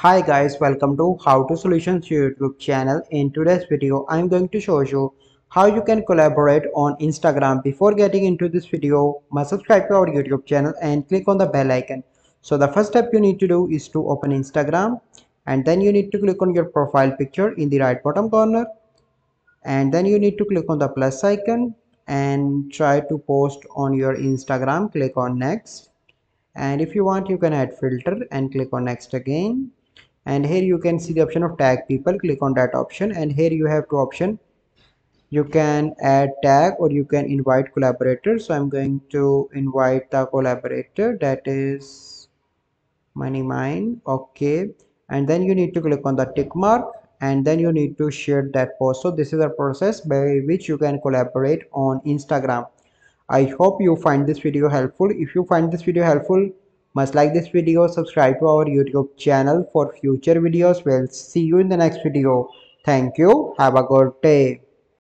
Hi guys, welcome to How to Solutions YouTube channel. In today's video, I'm going to show you how you can collaborate on Instagram. Before getting into this video, must subscribe to our YouTube channel and click on the bell icon. So the first step you need to do is to open Instagram, and then you need to click on your profile picture in the right bottom corner, and then you need to click on the plus icon and try to post on your Instagram. Click on next, and if you want you can add filter and click on next again, and here you can see the option of tag people. Click on that option, and here you have two options. You can add tag or you can invite collaborators. So I'm going to invite the collaborator, that is Money Mine. Okay, and then you need to click on the tick mark, and then you need to share that post. So this is a process by which you can collaborate on Instagram. I hope you find this video helpful. If you find this video helpful, must like this video, subscribe to our YouTube channel for future videos. We'll see you in the next video. Thank you. Have a good day.